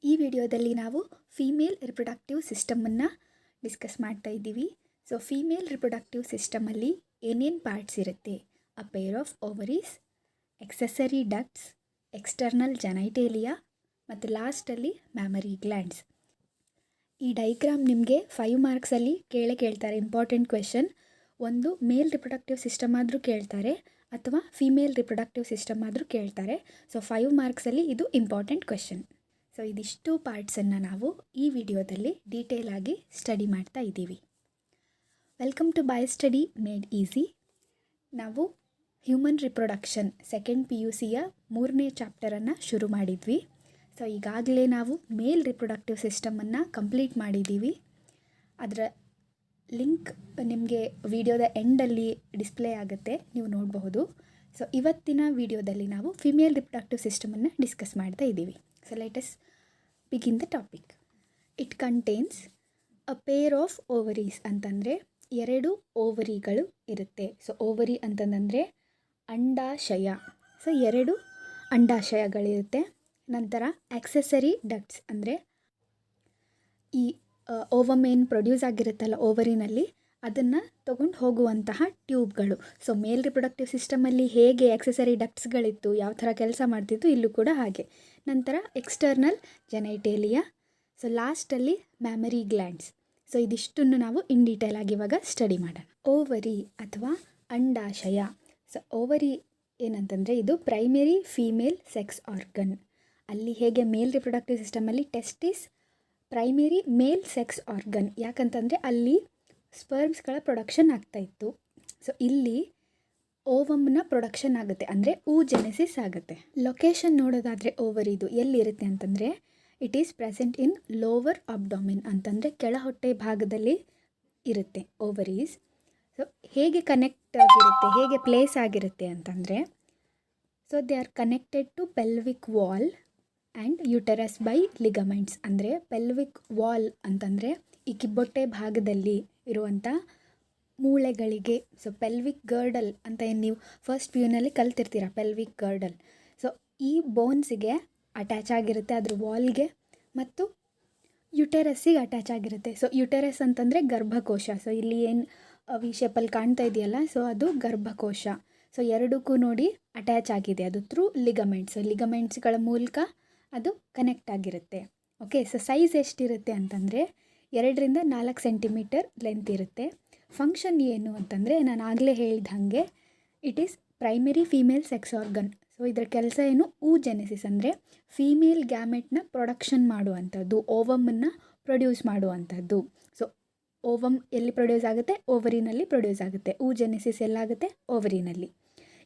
ಈ ವಿಡಿಯೋದಲ್ಲಿ ನಾವು ಫೀಮೇಲ್ ರಿಪ್ರೊಡಕ್ಟಿವ್ ಸಿಸ್ಟಮನ್ನು ಡಿಸ್ಕಸ್ ಮಾಡ್ತಾ ಇದ್ದೀವಿ. ಸೊ ಫೀಮೇಲ್ ರಿಪ್ರೊಡಕ್ಟಿವ್ ಸಿಸ್ಟಮಲ್ಲಿ ಏನೇನು ಪಾರ್ಟ್ಸ್ ಇರುತ್ತೆ? A pair of ovaries, accessory ducts, external genitalia ಮತ್ತು ಲಾಸ್ಟಲ್ಲಿ ಮ್ಯಾಮರಿ ಗ್ಲ್ಯಾಂಡ್ಸ್. ಈ ಡೈಗ್ರಾಮ್ ನಿಮಗೆ 5 ಮಾರ್ಕ್ಸಲ್ಲಿ ಕೇಳ್ತಾರೆ. Important question. ಒಂದು ಮೇಲ್ ರಿಪ್ರೊಡಕ್ಟಿವ್ ಸಿಸ್ಟಮ್ ಆದರೂ ಕೇಳ್ತಾರೆ ಅಥವಾ ಫೀಮೇಲ್ ರಿಪ್ರೊಡಕ್ಟಿವ್ ಸಿಸ್ಟಮ್ ಆದರೂ ಕೇಳ್ತಾರೆ. ಸೊ 5 ಮಾರ್ಕ್ಸಲ್ಲಿ ಇದು ಇಂಪಾರ್ಟೆಂಟ್ ಕ್ವೆಶನ್. ಸೊ ಇದಿಷ್ಟು ಪಾರ್ಟ್ಸನ್ನು ನಾವು ಈ ವಿಡಿಯೋದಲ್ಲಿ ಡೀಟೇಲ್ ಆಗಿ ಸ್ಟಡಿ ಮಾಡ್ತಾ ಇದ್ದೀವಿ. Welcome to bio study made easy. ನಾವು ಹ್ಯೂಮನ್ ರಿಪ್ರೊಡಕ್ಷನ್ ಸೆಕೆಂಡ್ PUCಯ 3ನೇ ಚಾಪ್ಟರನ್ನು ಶುರು ಮಾಡಿದ್ವಿ. ಸೊ ಈಗಾಗಲೇ ನಾವು ಮೇಲ್ ರಿಪ್ರೊಡಕ್ಟಿವ್ ಸಿಸ್ಟಮನ್ನು ಕಂಪ್ಲೀಟ್ ಮಾಡಿದ್ದೀವಿ. ಅದರ ಲಿಂಕ್ ನಿಮಗೆ ವಿಡಿಯೋದ ಎಂಡಲ್ಲಿ ಡಿಸ್ಪ್ಲೇ ಆಗುತ್ತೆ, ನೀವು ನೋಡಬಹುದು. ಸೊ ಇವತ್ತಿನ ವಿಡಿಯೋದಲ್ಲಿ ನಾವು ಫಿಮೇಲ್ ರಿಪ್ರೊಡಕ್ಟಿವ್ ಸಿಸ್ಟಮನ್ನು ಡಿಸ್ಕಸ್ ಮಾಡ್ತಾ ಇದ್ದೀವಿ. So let us begin the topic. It contains a pair of ovaries ಅಂತಂದರೆ 2 ಓವರಿಗಳು ಇರುತ್ತೆ. ಸೊ ಓವರಿ ಅಂತಂದರೆ ಅಂಡಾಶಯ. ಸೊ 2 ಅಂಡಾಶಯಗಳಿರುತ್ತೆ. ನಂತರ ಆಕ್ಸೆಸರಿ ಡಕ್ಟ್ಸ್ ಅಂದರೆ ಈ ಓವಮ್ ಏನು ಪ್ರೊಡ್ಯೂಸ್ ಆಗಿರುತ್ತಲ್ಲ ಓವರಿನಲ್ಲಿ, ಅದನ್ನು ತೊಗೊಂಡು ಹೋಗುವಂತಹ ಟ್ಯೂಬ್ಗಳು. ಸೊ ಮೇಲ್ ರಿಪ್ರೊಡಕ್ಟಿವ್ ಸಿಸ್ಟಮಲ್ಲಿ ಹೇಗೆ ಆಕ್ಸೆಸರಿ ಡಕ್ಟ್ಸ್ಗಳಿತ್ತು, ಯಾವ ಥರ ಕೆಲಸ ಮಾಡ್ತಿತ್ತು, ಇಲ್ಲೂ ಕೂಡ ಹಾಗೆ. ನಂತರ ಎಕ್ಸ್ಟರ್ನಲ್ ಜೆನೈಟೇಲಿಯಾ. ಸೊ ಲಾಸ್ಟಲ್ಲಿ ಮ್ಯಾಮರಿ ಗ್ಲ್ಯಾಂಡ್ಸ್. ಸೊ ಇದಿಷ್ಟನ್ನು ನಾವು ಇನ್ ಡೀಟೇಲ್ ಆಗಿ ಇವಾಗ ಸ್ಟಡಿ ಮಾಡೋಣ. ಓವರಿ ಅಥವಾ ಅಂಡಾಶಯ. ಸೊ ಓವರಿ ಏನಂತಂದರೆ ಇದು ಪ್ರೈಮರಿ ಫೀಮೇಲ್ ಸೆಕ್ಸ್ ಆರ್ಗನ್. ಅಲ್ಲಿ ಹೇಗೆ ಮೇಲ್ ರಿಪ್ರೊಡಕ್ಟಿವ್ ಸಿಸ್ಟಮಲ್ಲಿ ಟೆಸ್ಟಿಸ್ ಪ್ರೈಮರಿ ಮೇಲ್ ಸೆಕ್ಸ್ ಆರ್ಗನ್, ಯಾಕಂತಂದರೆ ಅಲ್ಲಿ ಸ್ಪರ್ಮ್ಸ್ಗಳ ಪ್ರೊಡಕ್ಷನ್ ಆಗ್ತಾಯಿತ್ತು. ಸೊ ಇಲ್ಲಿ ಓವಮ್ನ ಪ್ರೊಡಕ್ಷನ್ ಆಗುತ್ತೆ, ಅಂದರೆ ಜೆನೆಸಿಸ್ ಆಗುತ್ತೆ. ಲೊಕೇಶನ್ ನೋಡೋದಾದರೆ ಓವರಿದು ಎಲ್ಲಿರುತ್ತೆ ಅಂತಂದರೆ it is present in lower abdomen ಅಂತಂದರೆ ಕೆಳ ಹೊಟ್ಟೆ ಭಾಗದಲ್ಲಿ ಇರುತ್ತೆ ಓವರೀಸ್. ಸೊ ಹೇಗೆ ಕನೆಕ್ಟ್ ಆಗಿರುತ್ತೆ, ಹೇಗೆ ಪ್ಲೇಸ್ ಆಗಿರುತ್ತೆ ಅಂತಂದರೆ, so they are connected to pelvic wall and uterus by ligaments. ಅಂದರೆ ಪೆಲ್ವಿಕ್ ವಾಲ್ ಅಂತಂದರೆ ಈ ಕಿಬ್ಬೊಟ್ಟೆ ಭಾಗದಲ್ಲಿ ಇರುವಂಥ ಮೂಳೆಗಳಿಗೆ. ಸೊ ಪೆಲ್ವಿಕ್ ಗರ್ಡಲ್ ಅಂತ ಏನು ನೀವು ಫಸ್ಟ್ PUನಲ್ಲಿ ಕಲ್ತಿರ್ತೀರ, ಪೆಲ್ವಿಕ್ ಗರ್ಡಲ್. ಸೊ ಈ ಬೋನ್ಸಿಗೆ ಅಟ್ಯಾಚ್ ಆಗಿರುತ್ತೆ, ಅದ್ರ ವಾಲ್ಗೆ, ಮತ್ತು ಯುಟೆರಸ್ಸಿಗೆ ಅಟ್ಯಾಚ್ ಆಗಿರುತ್ತೆ. ಸೊ ಯುಟೆರಸ್ ಅಂತಂದರೆ ಗರ್ಭಕೋಶ. ಸೊ ಇಲ್ಲಿ ಏನು ವಿ ಶೇಪಲ್ಲಿ ಕಾಣ್ತಾ ಇದೆಯಲ್ಲ, ಸೊ ಅದು ಗರ್ಭಕೋಶ. ಸೊ ಎರಡಕ್ಕೂ ನೋಡಿ ಅಟ್ಯಾಚ್ ಆಗಿದೆ ಅದು ಥ್ರೂ ಲಿಗಮೆಂಟ್ಸ್. ಲಿಗಮೆಂಟ್ಸ್ಗಳ ಮೂಲಕ ಅದು ಕನೆಕ್ಟ್ ಆಗಿರುತ್ತೆ. ಓಕೆ. ಸೊ ಸೈಜ್ ಎಷ್ಟಿರುತ್ತೆ ಅಂತಂದರೆ 2 ರಿಂದ 4 ಸೆಂಟಿಮೀಟರ್ ಲೆಂತ್ ಇರುತ್ತೆ. ಫಂಕ್ಷನ್ ಏನು ಅಂತಂದರೆ ನಾನು ಆಗಲೇ ಹೇಳಿದ ಹಾಗೆ it is primary female sex organ. So ಇದರ ಕೆಲಸ ಏನು? ಜೆನೆಸಿಸ್ ಅಂದರೆ ಫೀಮೇಲ್ ಗ್ಯಾಮೆಟ್ನ ಪ್ರೊಡಕ್ಷನ್ ಮಾಡುವಂಥದ್ದು, ಓವಮನ್ನು ಪ್ರೊಡ್ಯೂಸ್ ಮಾಡುವಂಥದ್ದು. ಸೊ ಓವಮ್ ಎಲ್ಲಿ ಪ್ರೊಡ್ಯೂಸ್ ಆಗುತ್ತೆ? ಓವರಿನಲ್ಲಿ ಪ್ರೊಡ್ಯೂಸ್ ಆಗುತ್ತೆ. ಜೆನೆಸಿಸ್ ಎಲ್ಲಾಗುತ್ತೆ? ಓವರಿನಲ್ಲಿ.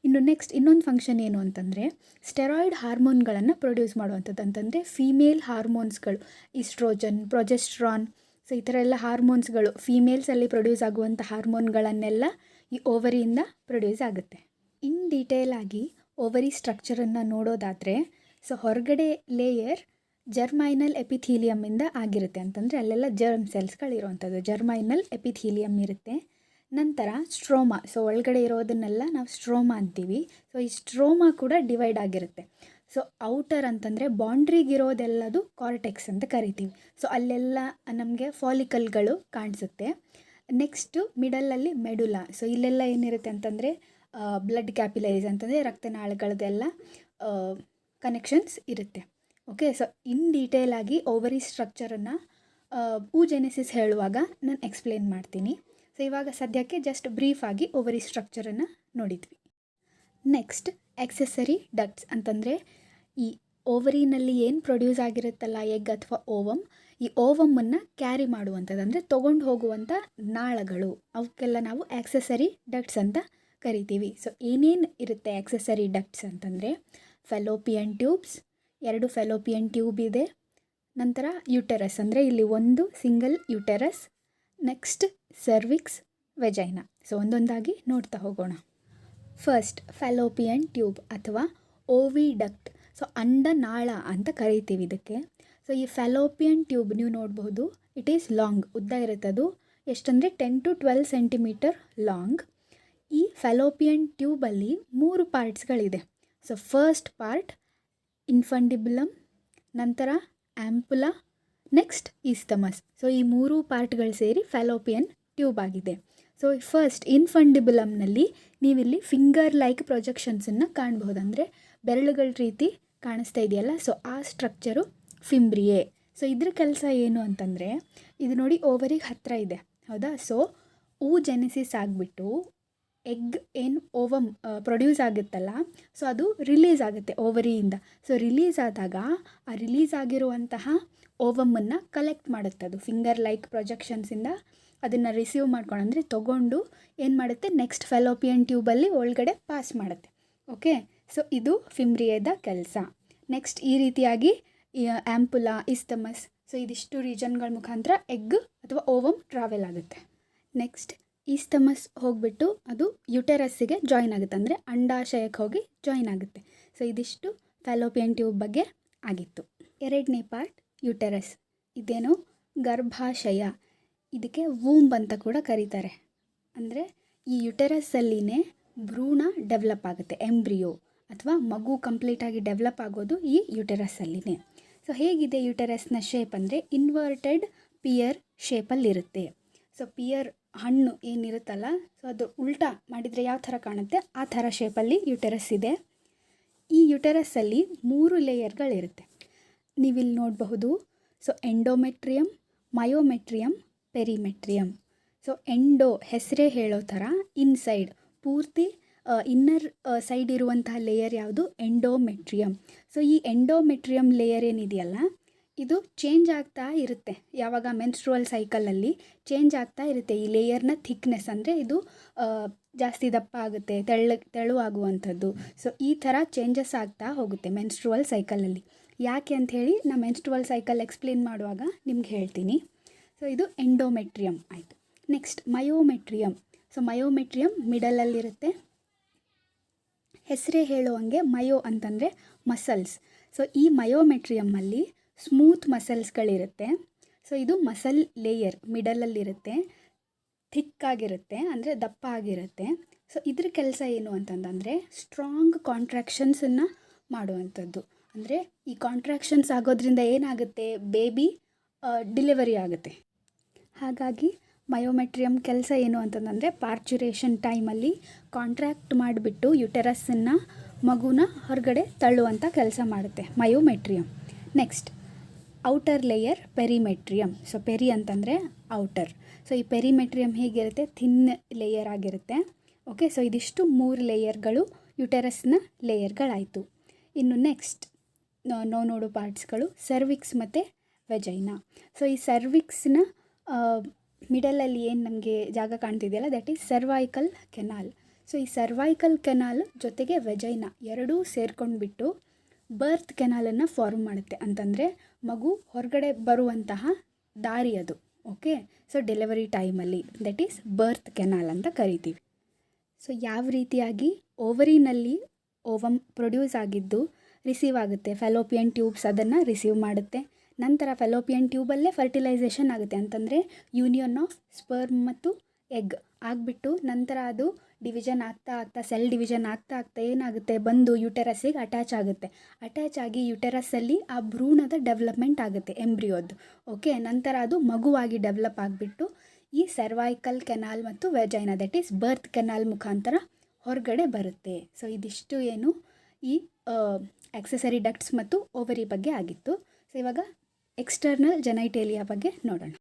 ಇನ್ನು ನೆಕ್ಸ್ಟ್ ಇನ್ನೊಂದು ಫಂಕ್ಷನ್ ಏನು ಅಂತಂದರೆ ಸ್ಟೆರಾಯ್ಡ್ ಹಾರ್ಮೋನ್ಗಳನ್ನು ಪ್ರೊಡ್ಯೂಸ್ ಮಾಡುವಂಥದ್ದು. ಅಂತಂದರೆ ಫೀಮೇಲ್ ಹಾರ್ಮೋನ್ಸ್ಗಳು, ಈಸ್ಟ್ರೋಜನ್, ಪ್ರೊಜೆಸ್ಟ್ರಾನ್, ಸೊ ಈ ಥರ ಎಲ್ಲ ಹಾರ್ಮೋನ್ಸ್ಗಳು ಫೀಮೇಲ್ಸಲ್ಲಿ ಪ್ರೊಡ್ಯೂಸ್ ಆಗುವಂಥ ಹಾರ್ಮೋನ್ಗಳನ್ನೆಲ್ಲ ಈ ಓವರಿಯಿಂದ ಪ್ರೊಡ್ಯೂಸ್ ಆಗುತ್ತೆ. ಇನ್ ಡೀಟೇಲ್ ಆಗಿ ಓವರಿ ಸ್ಟ್ರಕ್ಚರನ್ನು ನೋಡೋದಾದರೆ, ಸೊ ಹೊರಗಡೆ ಲೇಯರ್ ಜರ್ಮೈನಲ್ ಎಪಿಥೀಲಿಯಮ್ಮಿಂದ ಆಗಿರುತ್ತೆ. ಅಂತಂದರೆ ಅಲ್ಲೆಲ್ಲ ಜರ್ಮ್ ಸೆಲ್ಸ್ಗಳಿರುವಂಥದ್ದು, ಜರ್ಮೈನಲ್ ಎಪಿಥೀಲಿಯಮ್ ಇರುತ್ತೆ. ನಂತರ ಸ್ಟ್ರೋಮಾ. ಸೊ ಒಳಗಡೆ ಇರೋದನ್ನೆಲ್ಲ ನಾವು ಸ್ಟ್ರೋಮಾ ಅಂತೀವಿ. ಸೊ ಈ ಸ್ಟ್ರೋಮಾ ಕೂಡ ಡಿವೈಡ್ ಆಗಿರುತ್ತೆ. ಸೊ ಔಟರ್ ಅಂತಂದರೆ ಬೌಂಡ್ರಿಗಿರೋದೆಲ್ಲದು ಕಾರ್ಟೆಕ್ಸ್ ಅಂತ ಕರಿತೀವಿ. ಸೊ ಅಲ್ಲೆಲ್ಲ ನಮಗೆ ಫಾಲಿಕಲ್ಗಳು ಕಾಣಿಸುತ್ತೆ. ನೆಕ್ಸ್ಟು ಮಿಡಲಲ್ಲಿ ಮೆಡುಲಾ. ಸೊ ಇಲ್ಲೆಲ್ಲ ಏನಿರುತ್ತೆ ಅಂತಂದರೆ ಬ್ಲಡ್ ಕ್ಯಾಪಿಲರೀಸ್ ಅಂತಂದರೆ ರಕ್ತನಾಳಗಳದೆಲ್ಲ ಕನೆಕ್ಷನ್ಸ್ ಇರುತ್ತೆ. ಓಕೆ. ಸೊ ಇನ್ ಡೀಟೇಲ್ ಆಗಿ ಓವರಿ ಸ್ಟ್ರಕ್ಚರನ್ನು ಜೆನೆಸಿಸ್ ಹೇಳುವಾಗ ನಾನು ಎಕ್ಸ್ಪ್ಲೇನ್ ಮಾಡ್ತೀನಿ. ಸೊ ಇವಾಗ ಸದ್ಯಕ್ಕೆ ಜಸ್ಟ್ ಬ್ರೀಫಾಗಿ ಓವರಿ ಸ್ಟ್ರಕ್ಚರನ್ನು ನೋಡಿದ್ವಿ. ನೆಕ್ಸ್ಟ್ ಆಕ್ಸೆಸರಿ ಡಕ್ಟ್ಸ್ ಅಂತಂದರೆ ಈ ಓವರಿನಲ್ಲಿ ಏನು ಪ್ರೊಡ್ಯೂಸ್ ಆಗಿರುತ್ತಲ್ಲ ಎಗ್ ಅಥವಾ ಓವಮ್, ಈ ಓವಮನ್ನು ಕ್ಯಾರಿ ಮಾಡುವಂಥದ್ದು, ಅಂದರೆ ತೊಗೊಂಡು ಹೋಗುವಂಥ ನಾಳಗಳು, ಅವಕ್ಕೆಲ್ಲ ನಾವು ಆಕ್ಸೆಸರಿ ಡಕ್ಟ್ಸ್ ಅಂತ ಕರಿತೀವಿ. ಸೊ ಏನೇನು ಇರುತ್ತೆ ಆಕ್ಸೆಸರಿ ಡಕ್ಟ್ಸ್ ಅಂತಂದರೆ ಫೆಲೋಪಿಯನ್ ಟ್ಯೂಬ್ಸ್, 2 ಫೆಲೋಪಿಯನ್ ಟ್ಯೂಬ್ ಇದೆ. ನಂತರ ಯುಟೆರಸ್ ಅಂದರೆ ಇಲ್ಲಿ ಒಂದು single uterus. Next cervix, vagina. So ಒಂದೊಂದಾಗಿ ನೋಡ್ತಾ ಹೋಗೋಣ. ಫಸ್ಟ್ ಫೆಲೋಪಿಯನ್ ಟ್ಯೂಬ್ ಅಥವಾ ಓವಿಡಕ್ಟ್. ಸೊ ಅಂಡನಾಳ ಅಂತ ಕರಿತೀವಿ ಇದಕ್ಕೆ. ಸೊ ಈ ಫೆಲೋಪಿಯನ್ ಟ್ಯೂಬ್ ನೀವು ನೋಡಬಹುದು, ಇಟ್ ಈಸ್ ಲಾಂಗ್, ಉದ್ದ ಇರುತ್ತದು. ಎಷ್ಟಂದರೆ 10 to 12 ಸೆಂಟಿಮೀಟರ್ ಲಾಂಗ್. ಈ ಫೆಲೋಪಿಯನ್ ಟ್ಯೂಬಲ್ಲಿ 3 ಪಾರ್ಟ್ಸ್ಗಳಿದೆ. ಸೊ ಫಸ್ಟ್ ಪಾರ್ಟ್ ಇನ್ಫಂಡಿಬುಲಮ್, ನಂತರ ಆ್ಯಂಪುಲಾ, ನೆಕ್ಸ್ಟ್ ಈಸ್ತಮಸ್. ಸೊ ಈ 3 ಪಾರ್ಟ್ಗಳು ಸೇರಿ ಫ್ಯಾಲೋಪಿಯನ್ ಟ್ಯೂಬ್ ಆಗಿದೆ. ಸೊ ಫಸ್ಟ್ ಇನ್ಫಂಡಿಬುಲಮ್ನಲ್ಲಿ ನೀವಿಲ್ಲಿ ಫಿಂಗರ್ ಲೈಕ್ ಪ್ರೊಜೆಕ್ಷನ್ಸನ್ನು ಕಾಣಬಹುದು, ಅಂದರೆ ಬೆರಳುಗಳ ರೀತಿ ಕಾಣಿಸ್ತಾ ಇದೆಯಲ್ಲ, ಸೊ ಆ ಸ್ಟ್ರಕ್ಚರು ಫಿಂಬ್ರಿಯೆ. ಸೊ ಇದ್ರ ಕೆಲಸ ಏನು ಅಂತಂದರೆ, ಇದು ನೋಡಿ ಓವರಿಗೆ ಹತ್ತಿರ ಇದೆ ಹೌದಾ. ಸೊ ಜೆನೆಸಿಸ್ ಆಗಿಬಿಟ್ಟು ಎಗ್ ಏನು ಓವಮ್ ಪ್ರೊಡ್ಯೂಸ್ ಆಗುತ್ತಲ್ಲ, ಸೊ ಅದು ರಿಲೀಸ್ ಆಗುತ್ತೆ ಓವರಿಯಿಂದ. ಸೊ ರಿಲೀಸ್ ಆದಾಗ ಆ ರಿಲೀಸ್ ಆಗಿರುವಂತಹ ಓವಮನ್ನು ಕಲೆಕ್ಟ್ ಮಾಡುತ್ತೆ ಅದು ಫಿಂಗರ್ ಲೈಕ್ ಪ್ರೊಜೆಕ್ಷನ್ಸಿಂದ. ಅದನ್ನು ರಿಸೀವ್ ಮಾಡ್ಕೊಂಡು ಅಂದರೆ ತೊಗೊಂಡು ಏನು ಮಾಡುತ್ತೆ, ನೆಕ್ಸ್ಟ್ ಫೆಲೋಪಿಯನ್ ಟ್ಯೂಬಲ್ಲಿ ಒಳಗಡೆ ಪಾಸ್ ಮಾಡುತ್ತೆ. ಓಕೆ, ಸೊ ಇದು ಫಿಂಬ್ರಿಯದ ಕೆಲಸ. ನೆಕ್ಸ್ಟ್ ಈ ರೀತಿಯಾಗಿ ಆ್ಯಂಪುಲಾ, ಇಸ್ತಮಸ್, ಸೊ ಇದಿಷ್ಟು ರೀಜನ್ಗಳ ಮುಖಾಂತರ ಎಗ್ ಅಥವಾ ಓವಮ್ ಟ್ರಾವೆಲ್ ಆಗುತ್ತೆ. ನೆಕ್ಸ್ಟ್ ಈಸ್ತಮಸ್ ಹೋಗಿಬಿಟ್ಟು ಅದು ಯುಟೆರಸ್ಸಿಗೆ ಜಾಯಿನ್ ಆಗುತ್ತೆ, ಅಂದರೆ ಅಂಡಾಶಯಕ್ಕೆ ಹೋಗಿ ಜಾಯಿನ್ ಆಗುತ್ತೆ. ಸೊ ಇದಿಷ್ಟು ಫ್ಯಾಲೋಪಿಯನ್ ಟ್ಯೂಬ್ ಬಗ್ಗೆ ಆಗಿತ್ತು. 2ನೇ ಪಾರ್ಟ್ ಯುಟೆರಸ್. ಇದೇನು ಗರ್ಭಾಶಯ, ಇದಕ್ಕೆ ವೂಂಬ್ ಅಂತ ಕೂಡ ಕರೀತಾರೆ. ಅಂದರೆ ಈ ಯುಟೆರಸ್ಸಲ್ಲಿನೇ ಭ್ರೂಣ ಡೆವಲಪ್ ಆಗುತ್ತೆ, ಎಂಬ್ರಿಯೋ ಅಥವಾ ಮಗು ಕಂಪ್ಲೀಟಾಗಿ ಡೆವಲಪ್ ಆಗೋದು ಈ ಯುಟೆರಸ್ಸಲ್ಲಿನೇ. ಸೊ ಹೇಗಿದೆ ಯುಟೆರಸ್ನ ಶೇಪ್ ಅಂದರೆ ಇನ್ವರ್ಟೆಡ್ ಪಿಯರ್ ಶೇಪಲ್ಲಿರುತ್ತೆ. ಸೊ ಪಿಯರ್ ಹಣ್ಣು ಏನಿರುತ್ತಲ್ಲ, ಸೊ ಅದು ಉಲ್ಟಾ ಮಾಡಿದರೆ ಯಾವ ಥರ ಕಾಣುತ್ತೆ ಆ ಥರ ಶೇಪಲ್ಲಿ ಯುಟೆರಸ್ ಇದೆ. ಈ ಯುಟೆರಸ್ಸಲ್ಲಿ 3 ಲೇಯರ್ಗಳಿರುತ್ತೆ, ನೀವಿಲ್ಲಿ ನೋಡಬಹುದು. So endometrium, myometrium, perimetrium. So endo ಹೆಸರೇ ಹೇಳೋ ಥರ ಇನ್ಸೈಡ್ ಪೂರ್ತಿ ಇನ್ನರ್ ಸೈಡ್ ಇರುವಂತಹ ಲೇಯರ್ ಯಾವುದು, ಎಂಡೋಮೆಟ್ರಿಯಮ್. ಸೊ ಈ ಎಂಡೋಮೆಟ್ರಿಯಮ್ ಲೇಯರ್ ಏನಿದೆಯಲ್ಲ, ಇದು ಚೇಂಜ್ ಆಗ್ತಾ ಇರುತ್ತೆ. ಯಾವಾಗ ಮೆನ್ಸ್ಟ್ರುವಲ್ ಸೈಕಲಲ್ಲಿ ಚೇಂಜ್ ಆಗ್ತಾ ಇರುತ್ತೆ ಈ ಲೇಯರ್ನ ಥಿಕ್ನೆಸ್, ಅಂದರೆ ಇದು ಜಾಸ್ತಿ ದಪ್ಪ ಆಗುತ್ತೆ, ತೆಳುವಾಗುವಂಥದ್ದು. ಸೊ ಈ ಥರ ಚೇಂಜಸ್ ಆಗ್ತಾ ಹೋಗುತ್ತೆ ಮೆನ್ಸ್ಟ್ರುವಲ್ ಸೈಕಲಲ್ಲಿ. ಯಾಕೆ ಅಂಥೇಳಿ ನಾನು ಮೆನ್ಸ್ಟ್ರುವಲ್ ಸೈಕಲ್ ಎಕ್ಸ್ಪ್ಲೇನ್ ಮಾಡುವಾಗ ನಿಮ್ಗೆ ಹೇಳ್ತೀನಿ. ಸೊ ಇದು ಎಂಡೋಮೆಟ್ರಿಯಮ್ ಆಯಿತು. ನೆಕ್ಸ್ಟ್ ಮಯೋಮೆಟ್ರಿಯಮ್. ಸೊ ಮಯೋಮೆಟ್ರಿಯಮ್ ಮಿಡಲಲ್ಲಿರುತ್ತೆ. ಹೆಸರೇ ಹೇಳುವಂಗೆ ಮಯೋ ಅಂತಂದರೆ ಮಸಲ್ಸ್. ಸೊ ಈ ಮಯೋಮೆಟ್ರಿಯಮ್ಮಲ್ಲಿ ಸ್ಮೂತ್ ಮಸಲ್ಸ್ಗಳಿರುತ್ತೆ. ಸೊ ಇದು ಮಸಲ್ ಲೇಯರ್ ಮಿಡಲಲ್ಲಿರುತ್ತೆ, ಥಿಕ್ಕಾಗಿರುತ್ತೆ, ಅಂದರೆ ದಪ್ಪ ಆಗಿರುತ್ತೆ. ಸೊ ಇದ್ರ ಕೆಲಸ ಏನು ಅಂತಂದರೆ ಸ್ಟ್ರಾಂಗ್ ಕಾಂಟ್ರಾಕ್ಷನ್ಸನ್ನು ಮಾಡುವಂಥದ್ದು. ಅಂದರೆ ಈ ಕಾಂಟ್ರಾಕ್ಷನ್ಸ್ ಆಗೋದ್ರಿಂದ ಏನಾಗುತ್ತೆ, ಬೇಬಿ ಡಿಲಿವರಿ ಆಗುತ್ತೆ. ಹಾಗಾಗಿ ಮಯೋಮೆಟ್ರಿಯಮ್ ಕೆಲಸ ಏನು ಅಂತಂದರೆ ಪಾರ್ಚುರೇಷನ್ ಟೈಮಲ್ಲಿ ಕಾಂಟ್ರಾಕ್ಟ್ ಮಾಡಿಬಿಟ್ಟು ಯುಟೆರಸ್ಸನ್ನು ಮಗುನ ಹೊರಗಡೆ ತಳ್ಳುವಂಥ ಕೆಲಸ ಮಾಡುತ್ತೆ myometrium. Next outer layer perimetrium. So peri ಅಂತಂದರೆ ಔಟರ್. ಸೊ ಈ ಪೆರಿಮೆಟ್ರಿಯಮ್ ಹೇಗಿರುತ್ತೆ, ಥಿನ್ ಲೇಯರ್ ಆಗಿರುತ್ತೆ. ಓಕೆ, ಸೊ ಇದಿಷ್ಟು 3 ಲೇಯರ್ಗಳು ಯುಟೆರಸ್ನ ಲೇಯರ್ಗಳಾಯಿತು. ಇನ್ನು ನೆಕ್ಸ್ಟ್ ನಾವು ನೋಡೋ ಪಾರ್ಟ್ಸ್ಗಳು ಸರ್ವಿಕ್ಸ್ ಮತ್ತು ವೆಜೈನಾ. ಸೊ ಈ ಸರ್ವಿಕ್ಸ್ನ ಮಿಡಲಲ್ಲಿ ಏನು ನಮಗೆ ಜಾಗ ಕಾಣ್ತಿದೆಯಲ್ಲ, that is cervical canal. So ಈ ಸರ್ವೈಕಲ್ ಕೆನಾಲ್ ಜೊತೆಗೆ ವೆಜೈನಾ ಎರಡೂ ಸೇರ್ಕೊಂಡ್ಬಿಟ್ಟು ಬರ್ತ್ ಕೆನಾಲನ್ನು ಫಾರ್ಮ್ ಮಾಡುತ್ತೆ. ಅಂತಂದರೆ ಮಗು ಹೊರಗಡೆ ಬರುವಂತಹ ದಾರಿ ಅದು. ಓಕೆ, ಸೊ ಡೆಲಿವರಿ ಟೈಮಲ್ಲಿ ದಟ್ ಈಸ್ ಬರ್ತ್ ಕೆನಾಲ್ ಅಂತ ಕರಿತೀವಿ. ಸೊ ಯಾವ ರೀತಿಯಾಗಿ ಓವರಿನಲ್ಲಿ ಓವಮ್ ಪ್ರೊಡ್ಯೂಸ್ ಆಗಿದ್ದು ರಿಸೀವ್ ಆಗುತ್ತೆ, ಫೆಲೋಪಿಯನ್ ಟ್ಯೂಬ್ಸ್ ಅದನ್ನು ರಿಸೀವ್ ಮಾಡುತ್ತೆ. ನಂತರ ಫೆಲೋಪಿಯನ್ ಟ್ಯೂಬಲ್ಲೇ ಫರ್ಟಿಲೈಸೇಷನ್ ಆಗುತ್ತೆ, ಅಂತಂದರೆ ಯೂನಿಯನ್ ಆಫ್ ಸ್ಪರ್ಮ್ ಮತ್ತು ಎಗ್ ಆಗಿಬಿಟ್ಟು ನಂತರ ಅದು ಡಿವಿಷನ್ ಆಗ್ತಾ ಆಗ್ತಾ ಸೆಲ್ ಡಿವಿಷನ್ ಆಗ್ತಾ ಆಗ್ತಾ ಏನಾಗುತ್ತೆ, ಬಂದು ಯುಟೆರಸ್ಸಿಗೆ ಅಟ್ಯಾಚ್ ಆಗುತ್ತೆ. ಅಟ್ಯಾಚ್ ಆಗಿ ಯುಟೆರಸ್ಸಲ್ಲಿ ಆ ಭ್ರೂಣದ ಡೆವಲಪ್ಮೆಂಟ್ ಆಗುತ್ತೆ, ಎಂಬ್ರಿಯೋದು. ಓಕೆ, ನಂತರ ಅದು ಮಗುವಾಗಿ ಡೆವಲಪ್ ಆಗಿಬಿಟ್ಟು ಈ ಸರ್ವೈಕಲ್ ಕೆನಾಲ್ ಮತ್ತು vagina that is birth canal ಮುಖಾಂತರ ಹೊರಗಡೆ ಬರುತ್ತೆ. ಸೊ ಇದಿಷ್ಟು ಏನು ಈ ಆಕ್ಸೆಸರಿ ಡಕ್ಟ್ಸ್ ಮತ್ತು ಓವರಿ ಬಗ್ಗೆ ಆಗಿತ್ತು. ಸೊ ಇವಾಗ ಎಕ್ಸ್ಟರ್ನಲ್ ಜೆನೈಟೇಲಿಯಾ ಬಗ್ಗೆ ನೋಡೋಣ.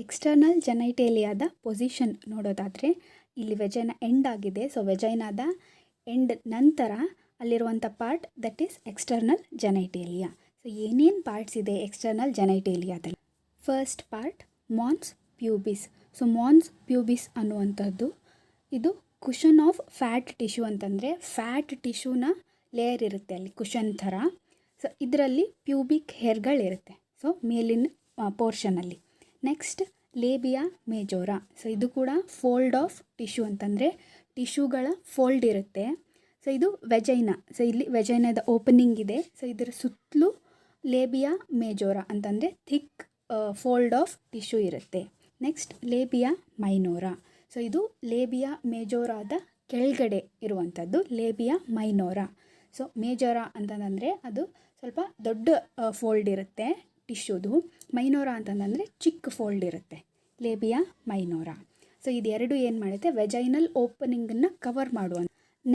ಎಕ್ಸ್ಟರ್ನಲ್ ಜೆನೈಟೇಲಿಯಾದ ಪೊಸಿಷನ್ ನೋಡೋದಾದರೆ ಇಲ್ಲಿ ವೆಜೈನಾ ಎಂಡ್ ಆಗಿದೆ. ಸೊ ವೆಜೈನಾದ ಎಂಡ್ ನಂತರ ಅಲ್ಲಿರುವಂಥ part that is external genitalia. So ಏನೇನು ಪಾರ್ಟ್ಸ್ ಇದೆ ಎಕ್ಸ್ಟರ್ನಲ್ ಜೆನೈಟೇಲಿಯಾದಲ್ಲಿ? First part mons pubis. So mons pubis ಅನ್ನುವಂಥದ್ದು ಇದು ಕುಷನ್ ಆಫ್ ಫ್ಯಾಟ್ ಟಿಶ್ಯೂ, ಅಂತಂದರೆ ಫ್ಯಾಟ್ ಟಿಶ್ಯೂನ ಲೇಯರ್ ಇರುತ್ತೆ ಅಲ್ಲಿ ಕುಷನ್ ಥರ. ಸೊ ಇದರಲ್ಲಿ ಪ್ಯೂಬಿಕ್ ಹೇರ್ಗಳಿರುತ್ತೆ, ಸೊ ಮೇಲಿನ ಪೋರ್ಷನಲ್ಲಿ. ನೆಕ್ಸ್ಟ್ ಲೇಬಿಯಾ ಮೇಜೋರಾ. ಸೊ ಇದು ಕೂಡ ಫೋಲ್ಡ್ ಆಫ್ ಟಿಶ್ಯೂ, ಅಂತಂದರೆ ಟಿಶ್ಯೂಗಳ ಫೋಲ್ಡ್ ಇರುತ್ತೆ. ಸೊ ಇದು ವೆಜೈನಾ. ಸೊ ಇಲ್ಲಿ ವೆಜೈನಾದ ಓಪನಿಂಗ್ ಇದೆ. ಸೊ ಇದರ ಸುತ್ತಲೂ ಲೇಬಿಯಾ ಮೇಜೋರಾ ಅಂತಂದರೆ ಥಿಕ್ ಫೋಲ್ಡ್ ಆಫ್ ಟಿಶ್ಯೂ ಇರುತ್ತೆ. ನೆಕ್ಸ್ಟ್ ಲೇಬಿಯಾ ಮೈನೋರಾ. ಸೊ ಇದು ಲೇಬಿಯಾ ಮೇಜೋರಾದ ಕೆಳಗಡೆ ಇರುವಂಥದ್ದು ಲೇಬಿಯಾ ಮೈನೋರಾ. ಸೊ ಮೇಜೋರಾ ಅಂತಂದರೆ ಅದು ಸ್ವಲ್ಪ ದೊಡ್ಡ ಫೋಲ್ಡ್ ಇರುತ್ತೆ ಟಿಶ್ಯೂದು. ಮೈನೋರಾ ಅಂತಂದರೆ ಚಿಕ್ಕ ಫೋಲ್ಡ್ ಇರುತ್ತೆ, ಲೇಬಿಯಾ ಮೈನೋರಾ. ಸೊ ಇದೆರಡು ಏನು ಮಾಡುತ್ತೆ, ವೆಜೈನಲ್ ಓಪನಿಂಗನ್ನು ಕವರ್ ಮಾಡುವ.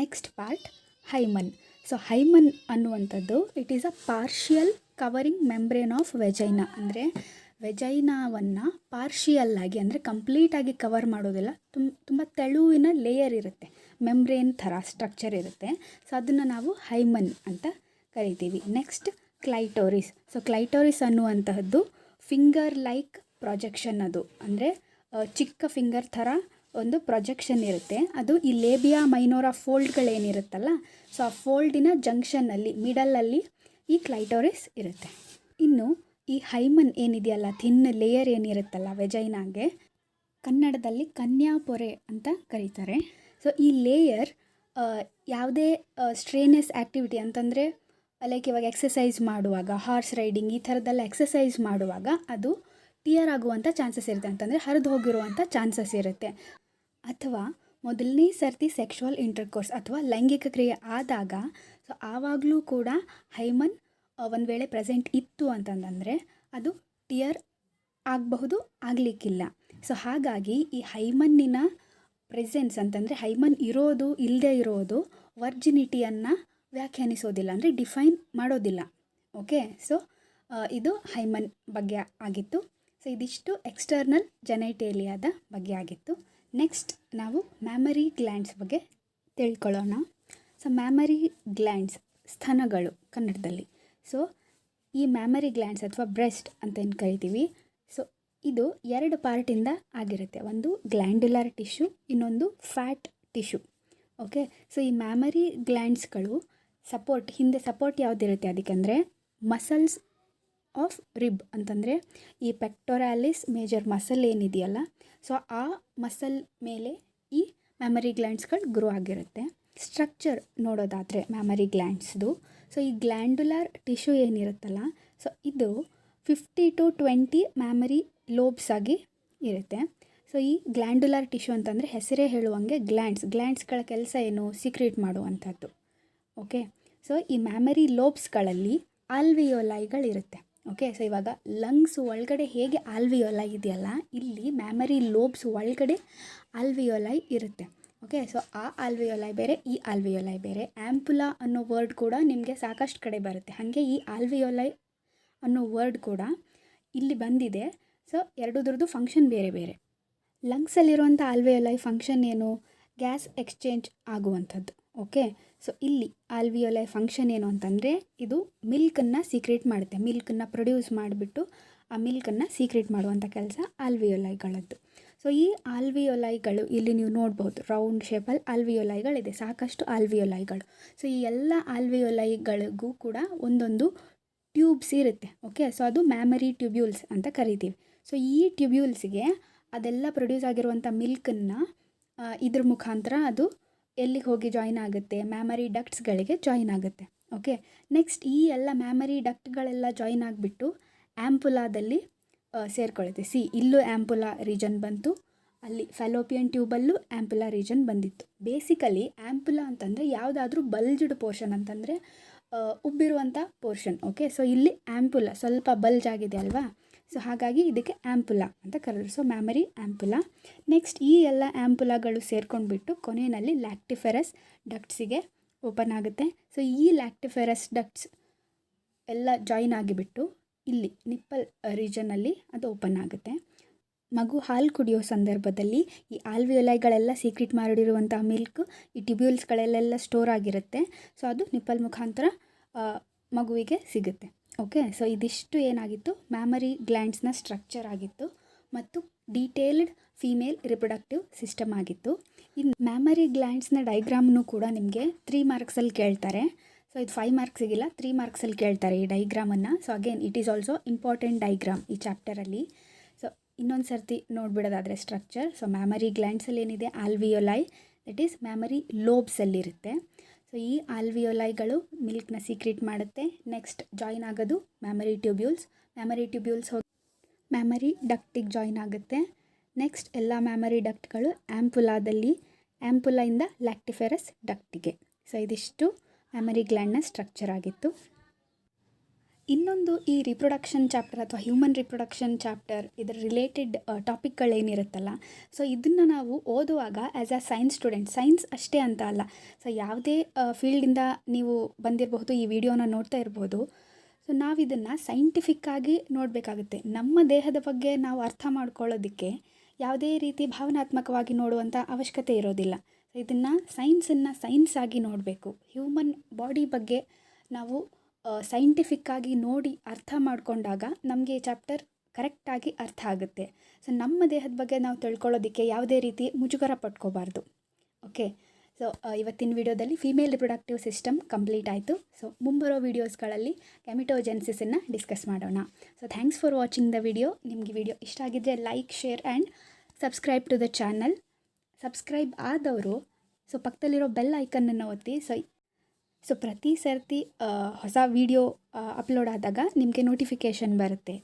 Next part hymen. So hymen ಅನ್ನುವಂಥದ್ದು it is a partial covering membrane of vagina. ಅಂದರೆ ವೆಜೈನಾವನ್ನು ಪಾರ್ಷಿಯಲ್ಲಾಗಿ ಅಂದರೆ ಕಂಪ್ಲೀಟಾಗಿ ಕವರ್ ಮಾಡೋದಿಲ್ಲ, ತುಂಬ ತೆಳುವಿನ ಲೇಯರ್ ಇರುತ್ತೆ, ಮೆಂಬ್ರೇನ್ ಥರ ಸ್ಟ್ರಕ್ಚರ್ ಇರುತ್ತೆ. ಸೊ ಅದನ್ನು ನಾವು ಹೈಮನ್ ಅಂತ ಕರಿತೀವಿ. Next clitoris. ಸೊ ಕ್ಲೈಟೋರಿಸ್ ಅನ್ನುವಂತಹದ್ದು ಫಿಂಗರ್ ಲೈಕ್ ಪ್ರೊಜೆಕ್ಷನ್. ಅದು ಅಂದರೆ ಚಿಕ್ಕ ಫಿಂಗರ್ ಥರ ಒಂದು ಪ್ರೊಜೆಕ್ಷನ್ ಇರುತ್ತೆ. ಅದು ಈ ಲೇಬಿಯಾ ಮೈನೋರಾ ಫೋಲ್ಡ್ಗಳೇನಿರುತ್ತಲ್ಲ, ಸೊ ಆ ಫೋಲ್ಡಿನ ಜಂಕ್ಷನ್ನಲ್ಲಿ ಮಿಡಲಲ್ಲಿ ಈ ಕ್ಲೈಟೋರಿಸ್ ಇರುತ್ತೆ. ಇನ್ನು ಈ ಹೈಮನ್ ಏನಿದೆಯಲ್ಲ, ಥಿನ್ ಲೇಯರ್ ಏನಿರುತ್ತಲ್ಲ ವೆಜೈನಾಗೆ, ಕನ್ನಡದಲ್ಲಿ ಕನ್ಯಾಪೊರೆ ಅಂತ ಕರೀತಾರೆ. ಸೊ ಈ ಲೇಯರ್ ಯಾವುದೇ ಸ್ಟ್ರೇನಸ್ ಆ್ಯಕ್ಟಿವಿಟಿ ಅಂತಂದರೆ ಲೈಕ್ ಇವಾಗ ಎಕ್ಸಸೈಸ್ ಮಾಡುವಾಗ, ಹಾರ್ಸ್ ರೈಡಿಂಗ್ ಈ ಥರದ್ದೆಲ್ಲ ಎಕ್ಸಸೈಸ್ ಮಾಡುವಾಗ ಅದು ಟಿಯರ್ ಆಗುವಂಥ ಚಾನ್ಸಸ್ ಇರುತ್ತೆ, ಅಂತಂದರೆ ಹರಿದು ಹೋಗಿರುವಂಥ ಚಾನ್ಸಸ್ ಇರುತ್ತೆ. ಅಥವಾ ಮೊದಲನೇ ಸರ್ತಿ ಸೆಕ್ಷುವಲ್ ಇಂಟರ್ಕೋರ್ಸ್ ಅಥವಾ ಲೈಂಗಿಕ ಕ್ರಿಯೆ ಆದಾಗ, ಸೊ ಆವಾಗಲೂ ಕೂಡ ಹೈಮನ್ ಒಂದು ವೇಳೆ ಪ್ರೆಸೆಂಟ್ ಇತ್ತು ಅಂತಂದರೆ ಅದು ಟಿಯರ್ ಆಗಬಹುದು, ಆಗಲಿಕ್ಕಿಲ್ಲ. ಸೊ ಹಾಗಾಗಿ ಈ ಹೈಮನ್ನಿನ ಪ್ರೆಸೆನ್ಸ್ ಅಂತಂದರೆ ಹೈಮನ್ ಇರೋದು ಇಲ್ಲದೆ ಇರೋದು ವರ್ಜಿನಿಟಿಯನ್ನು ವ್ಯಾಖ್ಯಾನಿಸೋದಿಲ್ಲ, ಅಂದರೆ ಡಿಫೈನ್ ಮಾಡೋದಿಲ್ಲ. ಓಕೆ, ಸೊ ಇದು ಹೈಮನ್ ಬಗ್ಗೆ ಆಗಿತ್ತು. ಸೊ ಇದಿಷ್ಟು ಎಕ್ಸ್ಟರ್ನಲ್ ಜೆನೈಟೇಲಿಯಾದ ಬಗ್ಗೆ ಆಗಿತ್ತು. ನೆಕ್ಸ್ಟ್ ನಾವು ಮ್ಯಾಮರಿ ಗ್ಲ್ಯಾಂಡ್ಸ್ ಬಗ್ಗೆ ತಿಳ್ಕೊಳ್ಳೋಣ. ಸೊ ಮ್ಯಾಮರಿ ಗ್ಲ್ಯಾಂಡ್ಸ್ ಸ್ತನಗಳು ಕನ್ನಡದಲ್ಲಿ. ಸೊ ಈ ಮ್ಯಾಮರಿ ಗ್ಲ್ಯಾಂಡ್ಸ್ ಅಥವಾ ಬ್ರೆಸ್ಟ್ ಅಂತ ಏನು ಕರಿತೀವಿ, ಸೊ ಇದು 2 ಪಾರ್ಟಿಂದ ಆಗಿರುತ್ತೆ. ಒಂದು ಗ್ಲ್ಯಾಂಡ್ಯುಲರ್ ಟಿಶ್ಯೂ, ಇನ್ನೊಂದು ಫ್ಯಾಟ್ ಟಿಶ್ಯೂ. ಓಕೆ, ಸೊ ಈ ಮ್ಯಾಮರಿ ಗ್ಲ್ಯಾಂಡ್ಸ್ಗಳು ಹಿಂದೆ ಸಪೋರ್ಟ್ ಯಾವುದಿರುತ್ತೆ ಅದಕ್ಕೆಂದರೆ ಮಸಲ್ಸ್ ಆಫ್ ರಿಬ್, ಅಂತಂದರೆ ಈ ಪೆಕ್ಟೊರಾಲಿಸ್ ಮೇಜರ್ ಮಸಲ್ ಏನಿದೆಯಲ್ಲ, ಸೊ ಆ ಮಸಲ್ ಮೇಲೆ ಈ ಮ್ಯಾಮರಿ ಗ್ಲ್ಯಾಂಡ್ಸ್ಗಳು ಗ್ರೋ ಆಗಿರುತ್ತೆ. ಸ್ಟ್ರಕ್ಚರ್ ನೋಡೋದಾದರೆ ಮ್ಯಾಮರಿ ಗ್ಲ್ಯಾಂಡ್ಸ್ದು, ಸೊ ಈ ಗ್ಲ್ಯಾಂಡ್ಯುಲರ್ ಟಿಶ್ಯೂ ಏನಿರುತ್ತಲ್ಲ, ಸೊ ಇದು 50 to 20 ಮ್ಯಾಮರಿ ಲೋಬ್ಸ್ ಆಗಿ ಇರುತ್ತೆ. ಸೊ ಈ ಗ್ಲ್ಯಾಂಡ್ಯುಲರ್ ಟಿಶ್ಯೂ ಅಂತಂದರೆ ಹೆಸರೇ ಹೇಳುವಂಗೆ ಗ್ಲ್ಯಾಂಡ್ಸ್ಗಳ ಕೆಲಸ ಏನು, ಸೀಕ್ರೆಟ್ ಮಾಡುವಂಥದ್ದು. ಓಕೆ, ಸೊ ಈ ಮ್ಯಾಮರಿ ಲೋಬ್ಸ್ಗಳಲ್ಲಿ ಆಲ್ವಿಯೋಲೈಗಳಿರುತ್ತೆ. ಓಕೆ, ಸೊ ಇವಾಗ ಲಂಗ್ಸ್ ಒಳಗಡೆ ಹೇಗೆ ಆಲ್ವಿಯೋಲೈ ಇದೆಯಲ್ಲ, ಇಲ್ಲಿ ಮ್ಯಾಮರಿ ಲೋಬ್ಸ್ ಒಳಗಡೆ ಆಲ್ವಿಯೋಲೈ ಇರುತ್ತೆ. ಓಕೆ, ಸೊ ಆ ಆಲ್ವಿಯೋಲೈ ಬೇರೆ, ಈ ಆಲ್ವಿಯೋಲೈ ಬೇರೆ. ಆ್ಯಂಪುಲಾ ಅನ್ನೋ ವರ್ಡ್ ಕೂಡ ನಿಮಗೆ ಸಾಕಷ್ಟು ಕಡೆ ಬರುತ್ತೆ, ಹಾಗೆ ಈ ಆಲ್ವಿಯೋಲೈ ಅನ್ನೋ ವರ್ಡ್ ಕೂಡ ಇಲ್ಲಿ ಬಂದಿದೆ. ಸೊ ಎರಡೂದ್ರದ್ದು ಫಂಕ್ಷನ್ ಬೇರೆ ಬೇರೆ. ಲಂಗ್ಸಲ್ಲಿರುವಂಥ ಆಲ್ವಿಯೋಲೈ ಫಂಕ್ಷನ್ ಏನು, ಗ್ಯಾಸ್ ಎಕ್ಸ್ಚೇಂಜ್ ಆಗುವಂಥದ್ದು. ಓಕೆ, ಸೊ ಇಲ್ಲಿ ಆಲ್ವಿಯೋಲೈ ಫಂಕ್ಷನ್ ಏನು ಅಂತಂದರೆ ಇದು ಮಿಲ್ಕನ್ನು ಸೀಕ್ರೆಟ್ ಮಾಡುತ್ತೆ, ಮಿಲ್ಕನ್ನು ಪ್ರೊಡ್ಯೂಸ್ ಮಾಡಿಬಿಟ್ಟು ಆ ಮಿಲ್ಕನ್ನು ಸೀಕ್ರೆಟ್ ಮಾಡುವಂಥ ಕೆಲಸ ಆಲ್ವಿಯೋಲೈಗಳದ್ದು. ಸೊ ಈ ಆಲ್ವಿಯೋಲೈಗಳು ಇಲ್ಲಿ ನೀವು ನೋಡ್ಬೋದು, ರೌಂಡ್ ಶೇಪಲ್ಲಿ ಆಲ್ವಿಯೋಲೈಗಳಿದೆ, ಸಾಕಷ್ಟು ಆಲ್ವಿಯೋಲೈಗಳು. ಸೊ ಈ ಎಲ್ಲ ಆಲ್ವಿಯೋಲೈಗಳಿಗೂ ಕೂಡ ಒಂದೊಂದು ಟ್ಯೂಬ್ಸ್ ಇರುತ್ತೆ. ಓಕೆ, ಸೊ ಅದು ಮ್ಯಾಮರಿ ಟ್ಯೂಬ್ಯೂಲ್ಸ್ ಅಂತ ಕರಿತೀವಿ. ಸೊ ಈ ಟ್ಯೂಬ್ಯೂಲ್ಸ್ಗೆ ಅದೆಲ್ಲ ಪ್ರೊಡ್ಯೂಸ್ ಆಗಿರುವಂಥ ಮಿಲ್ಕನ್ನು ಇದ್ರ ಮುಖಾಂತರ ಅದು ಎಲ್ಲಿಗೆ ಹೋಗಿ ಜಾಯಿನ್ ಆಗುತ್ತೆ, ಮ್ಯಾಮರಿ ಡಕ್ಟ್ಸ್ಗಳಿಗೆ ಜಾಯಿನ್ ಆಗುತ್ತೆ. ಓಕೆ, ನೆಕ್ಸ್ಟ್ ಈ ಎಲ್ಲ ಮ್ಯಾಮರಿ ಡಕ್ಟ್ಗಳೆಲ್ಲ ಜಾಯಿನ್ ಆಗಿಬಿಟ್ಟು ಆ್ಯಂಪುಲಾದಲ್ಲಿ ಸೇರ್ಕೊಳ್ಳುತ್ತೆ. ಇಲ್ಲೂ ಆ್ಯಂಪುಲಾ ರೀಜನ್ ಬಂತು, ಅಲ್ಲಿ ಫೆಲೋಪಿಯನ್ ಟ್ಯೂಬಲ್ಲೂ ಆ್ಯಂಪುಲಾ ರೀಜನ್ ಬಂದಿತ್ತು. ಬೇಸಿಕಲಿ ಆ್ಯಂಪುಲಾ ಅಂತಂದರೆ ಯಾವುದಾದ್ರೂ ಬಲ್ಜ್ಡ್ ಪೋರ್ಷನ್, ಅಂತಂದರೆ ಉಬ್ಬಿರುವಂಥ ಪೋರ್ಷನ್. ಓಕೆ, ಸೊ ಇಲ್ಲಿ ಆ್ಯಂಪುಲಾ ಸ್ವಲ್ಪ ಬಲ್ಜ್ ಆಗಿದೆ ಅಲ್ವಾ, ಸೊ ಹಾಗಾಗಿ ಇದಕ್ಕೆ ಆ್ಯಂಪುಲಾ ಅಂತ ಕರೆದ್ರು. So mammary ಆ್ಯಂಪುಲಾ. ನೆಕ್ಸ್ಟ್ ಈ ಎಲ್ಲ ಆ್ಯಂಪುಲಾಗಳು ಸೇರ್ಕೊಂಡ್ಬಿಟ್ಟು ಕೊನೆಯಲ್ಲಿ ಲ್ಯಾಕ್ಟಿಫೆರಸ್ ಡಕ್ಟ್ಸಿಗೆ ಓಪನ್ ಆಗುತ್ತೆ. ಸೊ ಈ ಲ್ಯಾಕ್ಟಿಫೆರಸ್ ಡಕ್ಟ್ಸ್ ಎಲ್ಲ ಜಾಯಿನ್ ಆಗಿಬಿಟ್ಟು ಇಲ್ಲಿ ನಿಪ್ಪಲ್ ರೀಜನಲ್ಲಿ ಅದು ಓಪನ್ ಆಗುತ್ತೆ. ಮಗು ಹಾಲು ಕುಡಿಯೋ ಸಂದರ್ಭದಲ್ಲಿ ಈ ಆಲ್ವಿಯೋಲೈಗಳೆಲ್ಲ ಸೀಕ್ರೆಟ್ ಮಾಡಿರುವಂಥ ಮಿಲ್ಕ್ ಈ ಟ್ಯೂಬ್ಯೂಲ್ಸ್ಗಳಲ್ಲೆಲ್ಲ ಸ್ಟೋರ್ ಆಗಿರುತ್ತೆ. ಸೊ ಅದು ನಿಪ್ಪಲ್ ಮುಖಾಂತರ ಮಗುವಿಗೆ ಸಿಗುತ್ತೆ. ಓಕೆ, ಸೊ ಇದಿಷ್ಟು ಏನಾಗಿತ್ತು, ಮ್ಯಾಮರಿ ಗ್ಲ್ಯಾಂಡ್ಸ್ನ ಸ್ಟ್ರಕ್ಚರ್ ಆಗಿತ್ತು ಮತ್ತು ಡೀಟೇಲ್ಡ್ ಫೀಮೇಲ್ ರಿಪ್ರೊಡಕ್ಟಿವ್ ಸಿಸ್ಟಮ್ ಆಗಿತ್ತು. ಇನ್ನು ಮ್ಯಾಮರಿ ಗ್ಲ್ಯಾಂಡ್ಸ್ನ ಡೈಗ್ರಾಮ್ನು ಕೂಡ ನಿಮಗೆ 3 ಮಾರ್ಕ್ಸಲ್ಲಿ ಕೇಳ್ತಾರೆ. ಸೊ ಇದು 5 ಮಾರ್ಕ್ಸ್ ಸಿಗಿಲ್ಲ, 3 ಮಾರ್ಕ್ಸಲ್ಲಿ ಕೇಳ್ತಾರೆ ಈ ಡೈಗ್ರಾಮನ್ನು. So again it is also important diagram ಈ ಚಾಪ್ಟರಲ್ಲಿ. ಸೊ ಇನ್ನೊಂದು ಸರ್ತಿ ನೋಡಿಬಿಡೋದಾದರೆ ಸ್ಟ್ರಕ್ಚರ್. ಸೊ ಮ್ಯಾಮರಿ ಗ್ಲ್ಯಾಂಡ್ಸಲ್ಲಿ ಏನಿದೆ, ಆಲ್ವಿಯೋಲೈ ದಟ್ ಈಸ್ ಮ್ಯಾಮರಿ ಲೋಬ್ಸಲ್ಲಿರುತ್ತೆ. ಸೊ ಈ ಆಲ್ವಿಯೋಲೈಗಳು ಮಿಲ್ಕ್ನ ಸೀಕ್ರೆಟ್ ಮಾಡುತ್ತೆ. ನೆಕ್ಸ್ಟ್ ಜಾಯಿನ್ ಆಗೋದು ಮ್ಯಾಮರಿ ಟ್ಯೂಬ್ಯೂಲ್ಸ್ ಹೋಗಿ ಮ್ಯಾಮರಿ ಡಕ್ಟಿಗೆ ಜಾಯಿನ್ ಆಗುತ್ತೆ. ನೆಕ್ಸ್ಟ್ ಎಲ್ಲ ಮ್ಯಾಮರಿ ಡಕ್ಟ್ಗಳು ಆ್ಯಂಪುಲಾದಿಂದ ಲ್ಯಾಕ್ಟಿಫೆರಸ್ ಡಕ್ಟಿಗೆ. ಸೊ ಇದಿಷ್ಟು ಮ್ಯಾಮರಿ ಗ್ಲ್ಯಾಂಡ್ನ ಸ್ಟ್ರಕ್ಚರ್ ಆಗಿತ್ತು. ಇನ್ನೊಂದು ಈ ರಿಪ್ರೊಡಕ್ಷನ್ ಚಾಪ್ಟರ್ ಅಥವಾ ಹ್ಯೂಮನ್ ರಿಪ್ರೊಡಕ್ಷನ್ ಚಾಪ್ಟರ್ ಇದರ ರಿಲೇಟೆಡ್ ಟಾಪಿಕ್ಗಳೇನಿರುತ್ತಲ್ಲ, ಸೊ ಇದನ್ನು ನಾವು ಓದುವಾಗ as a science student, science ಅಷ್ಟೇ ಅಂತ ಅಲ್ಲ, ಸೊ ಯಾವುದೇ ಫೀಲ್ಡಿಂದ ನೀವು ಬಂದಿರಬಹುದು, ಈ ವಿಡಿಯೋನ ನೋಡ್ತಾ ಇರ್ಬೋದು. ಸೊ ನಾವಿದನ್ನು ಸೈಂಟಿಫಿಕ್ಕಾಗಿ ನೋಡಬೇಕಾಗುತ್ತೆ. ನಮ್ಮ ದೇಹದ ಬಗ್ಗೆ ನಾವು ಅರ್ಥ ಮಾಡ್ಕೊಳ್ಳೋದಕ್ಕೆ ಯಾವುದೇ ರೀತಿ ಭಾವನಾತ್ಮಕವಾಗಿ ನೋಡುವಂಥ ಅವಶ್ಯಕತೆ ಇರೋದಿಲ್ಲ. ಸೊ ಇದನ್ನು ಸೈನ್ಸ್ ಆಗಿ ನೋಡಬೇಕು. ಹ್ಯೂಮನ್ ಬಾಡಿ ಬಗ್ಗೆ ನಾವು ಸೈಂಟಿಫಿಕ್ಕಾಗಿ ನೋಡಿ ಅರ್ಥ ಮಾಡಿಕೊಂಡಾಗ ನಮಗೆ ಈ ಚಾಪ್ಟರ್ ಕರೆಕ್ಟಾಗಿ ಅರ್ಥ ಆಗುತ್ತೆ. ಸೊ ನಮ್ಮ ದೇಹದ ಬಗ್ಗೆ ನಾವು ತಿಳ್ಕೊಳ್ಳೋದಕ್ಕೆ ಯಾವುದೇ ರೀತಿ ಮುಜುಗರ ಪಟ್ಕೋಬಾರ್ದು. ಓಕೆ, ಸೊ ಇವತ್ತಿನ ವಿಡಿಯೋದಲ್ಲಿ ಫೀಮೇಲ್ ರಿಪ್ರೊಡಕ್ಟಿವ್ ಸಿಸ್ಟಮ್ ಕಂಪ್ಲೀಟ್ ಆಯಿತು. ಸೊ ಮುಂಬರೋ ವೀಡಿಯೋಸ್ಗಳಲ್ಲಿ ಗ್ಯಾಮಿಟೋಜೆನ್ಸಿಸನ್ನು ಡಿಸ್ಕಸ್ ಮಾಡೋಣ. So thanks for watching the video. ನಿಮಗೆ ವಿಡಿಯೋ ಇಷ್ಟ ಆಗಿದ್ದರೆ like, share and subscribe to the channel. Subscribe ಆದವರು ಸೊ ಪಕ್ಕದಲ್ಲಿರೋ ಬೆಲ್ ಐಕನ್ನನ್ನು ಒತ್ತಿ. ಸೊ ಪ್ರತಿ ಸರ್ತಿ ಹೊಸ ವಿಡಿಯೋ ಅಪ್ಲೋಡ್ ಆದಾಗ ನಿಮಗೆ ನೋಟಿಫಿಕೇಷನ್ ಬರುತ್ತೆ.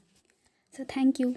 So thank you.